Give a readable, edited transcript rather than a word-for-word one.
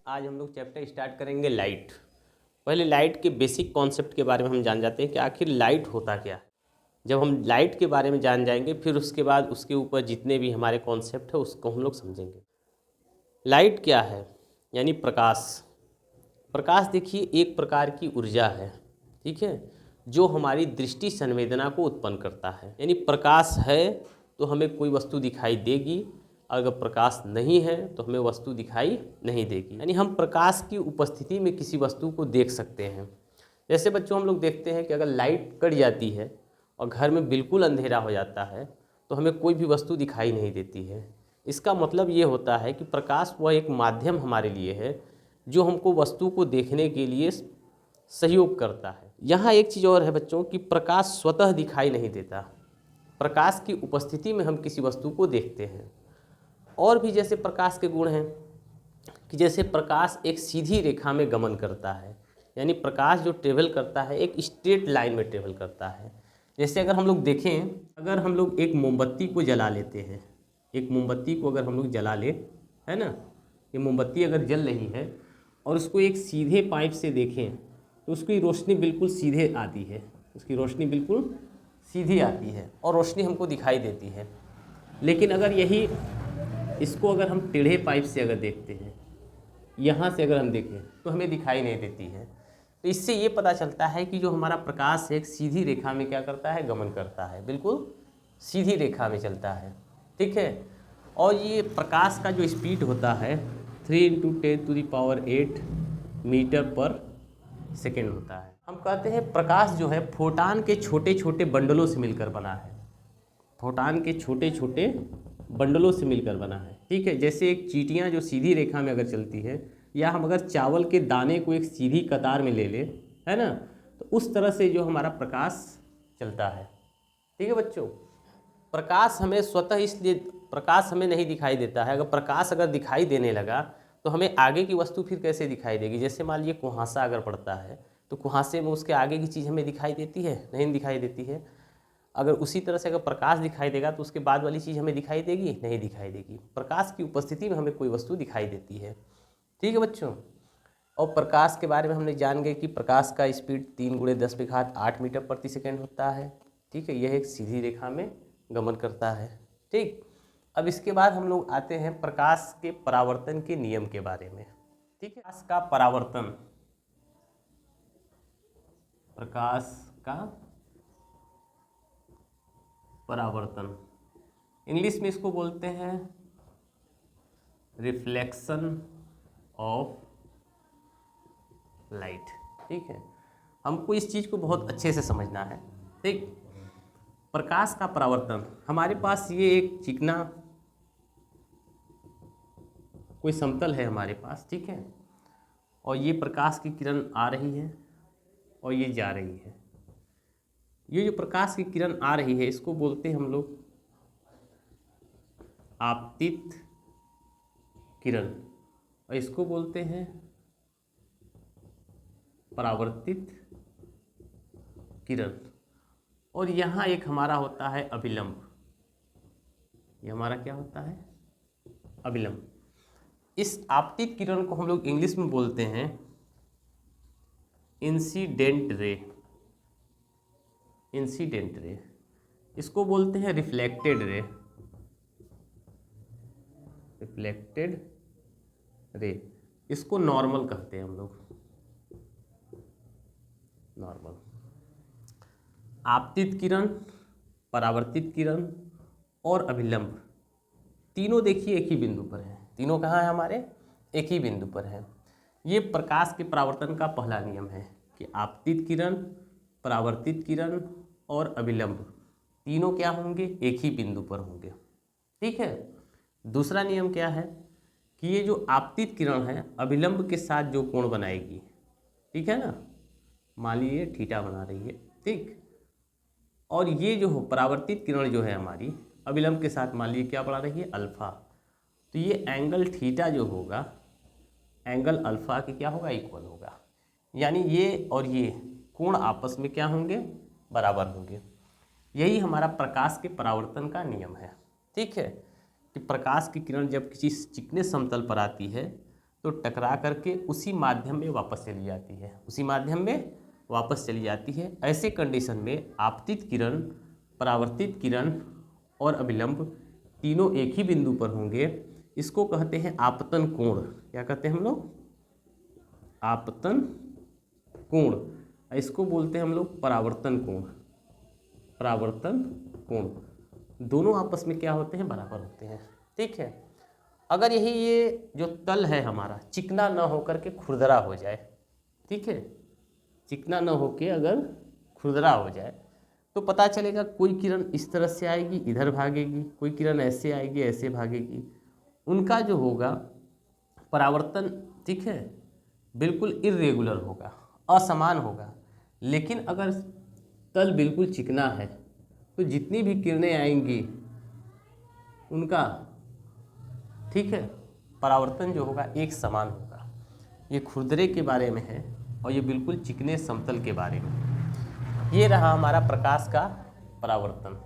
आज हम लोग चैप्टर स्टार्ट करेंगे लाइट। पहले लाइट के बेसिक कॉन्सेप्ट के बारे में हम जान जाते हैं कि आखिर लाइट होता क्या है। जब हम लाइट के बारे में जान जाएंगे फिर उसके बाद उसके ऊपर जितने भी हमारे कॉन्सेप्ट है उसको हम लोग समझेंगे। लाइट क्या है? यानी प्रकाश। प्रकाश देखिए एक प्रकार की ऊर्जा है, ठीक है, जो हमारी दृष्टि संवेदना को उत्पन्न करता है। यानी प्रकाश है तो हमें कोई वस्तु दिखाई देगी, अगर प्रकाश नहीं है तो हमें वस्तु दिखाई नहीं देगी। यानी हम प्रकाश की उपस्थिति में किसी वस्तु को देख सकते हैं। जैसे बच्चों हम लोग देखते हैं कि अगर लाइट कट जाती है और घर में बिल्कुल अंधेरा हो जाता है तो हमें कोई भी वस्तु दिखाई नहीं देती है। इसका मतलब ये होता है कि प्रकाश वह एक माध्यम हमारे लिए है जो हमको वस्तु को देखने के लिए सहयोग करता है। यहाँ एक चीज़ और है बच्चों कि प्रकाश स्वतः दिखाई नहीं देता, प्रकाश की उपस्थिति में हम किसी वस्तु को देखते हैं। और भी जैसे प्रकाश के गुण हैं कि जैसे प्रकाश एक सीधी रेखा में गमन करता है, यानी प्रकाश जो ट्रेवल करता है एक स्ट्रेट लाइन में ट्रेवल करता है। जैसे अगर हम लोग देखें, अगर हम लोग एक मोमबत्ती को जला लेते हैं, एक मोमबत्ती को अगर हम लोग जला ले, है ना, ये मोमबत्ती अगर जल रही है और उसको एक सीधे पाइप से देखें तो उसकी रोशनी बिल्कुल सीधे आती है, उसकी रोशनी बिल्कुल सीधी आती है और रोशनी हमको दिखाई देती है। लेकिन अगर यही इसको अगर हम टेढ़े पाइप से अगर देखते हैं, यहाँ से अगर हम देखें तो हमें दिखाई नहीं देती है। तो इससे ये पता चलता है कि जो हमारा प्रकाश है एक सीधी रेखा में क्या करता है, गमन करता है, बिल्कुल सीधी रेखा में चलता है, ठीक है। और ये प्रकाश का जो स्पीड होता है 3 × 10⁸ मीटर पर सेकेंड होता है। हम कहते हैं प्रकाश जो है फोटान के छोटे छोटे बंडलों से मिलकर बना है, फोटान के छोटे छोटे बंडलों से मिलकर बना है, ठीक है। जैसे एक चींटियाँ जो सीधी रेखा में अगर चलती है, या हम अगर चावल के दाने को एक सीधी कतार में ले लें, है ना, तो उस तरह से जो हमारा प्रकाश चलता है, ठीक है बच्चों। प्रकाश हमें स्वतः इसलिए प्रकाश हमें नहीं दिखाई देता है। अगर प्रकाश अगर दिखाई देने लगा तो हमें आगे की वस्तु फिर कैसे दिखाई देगी। जैसे मान लीजिए कुहासा अगर पड़ता है तो कुहासे में उसके आगे की चीज़ हमें दिखाई देती है, नहीं दिखाई देती है। अगर उसी तरह से अगर प्रकाश दिखाई देगा तो उसके बाद वाली चीज़ हमें दिखाई देगी, नहीं दिखाई देगी। प्रकाश की उपस्थिति में हमें कोई वस्तु दिखाई देती है, ठीक है बच्चों। और प्रकाश के बारे में हमने जान गए कि प्रकाश का स्पीड 3 × 10⁸ मीटर प्रति सेकेंड होता है, ठीक है। यह एक सीधी रेखा में गमन करता है, ठीक। अब इसके बाद हम लोग आते हैं प्रकाश के परावर्तन के नियम के बारे में, ठीक है। प्रकाश का परावर्तन, प्रकाश का परावर्तन, इंग्लिश में इसको बोलते हैं रिफ्लेक्शन ऑफ लाइट, ठीक है। हमको इस चीज़ को बहुत अच्छे से समझना है, ठीक। प्रकाश का परावर्तन, हमारे पास ये एक चिकना कोई समतल है हमारे पास, ठीक है, और ये प्रकाश की किरण आ रही है और ये जा रही है। ये जो प्रकाश की किरण आ रही है इसको बोलते हैं हम लोग आपतित किरण, और इसको बोलते हैं परावर्तित किरण। और यहाँ एक हमारा होता है अभिलंब, ये हमारा क्या होता है, अभिलंब। इस आपतित किरण को हम लोग इंग्लिश में बोलते हैं इंसिडेंट रे, इंसिडेंट रे। इसको बोलते हैं रिफ्लेक्टेड रे, रिफ्लेक्टेड रे। इसको नॉर्मल कहते हैं हम लोग, नॉर्मल। आपतित किरण, परावर्तित किरण और अभिलंब तीनों देखिए एक ही बिंदु पर है। तीनों कहाँ है हमारे, एक ही बिंदु पर है। ये प्रकाश के परावर्तन का पहला नियम है कि आपतित किरण, परावर्तित किरण और अभिलंब तीनों क्या होंगे, एक ही बिंदु पर होंगे, ठीक है। दूसरा नियम क्या है कि ये जो आपतित किरण है अभिलंब के साथ जो कोण बनाएगी, ठीक है ना, मान लीजिए थीटा बना रही है, ठीक। और ये जो परावर्तित किरण जो है हमारी अभिलंब के साथ मान लीजिए क्या बना रही है, अल्फा। तो ये एंगल थीटा जो होगा एंगल अल्फा के क्या होगा, इक्वल होगा। यानी ये और ये कोण आपस में क्या होंगे, बराबर होंगे। यही हमारा प्रकाश के परावर्तन का नियम है, ठीक है, कि प्रकाश की किरण जब किसी चिकने समतल पर आती है तो टकरा करके उसी माध्यम में वापस चली जाती है, उसी माध्यम में वापस चली जाती है। ऐसे कंडीशन में आपतित किरण, परावर्तित किरण और अभिलंब तीनों एक ही बिंदु पर होंगे। इसको कहते हैं आपतन कोण। क्या कहते हैं हम लोग? आपतन कोण। इसको बोलते हैं हम लोग परावर्तन कोण। परावर्तन कोण दोनों आपस में क्या होते हैं? बराबर होते हैं। ठीक है। अगर यही ये जो तल है हमारा चिकना न होकर के खुरदरा हो जाए, ठीक है, चिकना न होके अगर खुरदरा हो जाए तो पता चलेगा कोई किरण इस तरह से आएगी, इधर भागेगी, कोई किरण ऐसे आएगी, ऐसे भागेगी। उनका जो होगा परावर्तन, ठीक है, बिल्कुल इर्रेगुलर होगा, असमान होगा। लेकिन अगर तल बिल्कुल चिकना है तो जितनी भी किरणें आएंगी उनका, ठीक है, परावर्तन जो होगा एक समान होगा। ये खुरदरे के बारे में है और ये बिल्कुल चिकने समतल के बारे में। ये रहा हमारा प्रकाश का परावर्तन।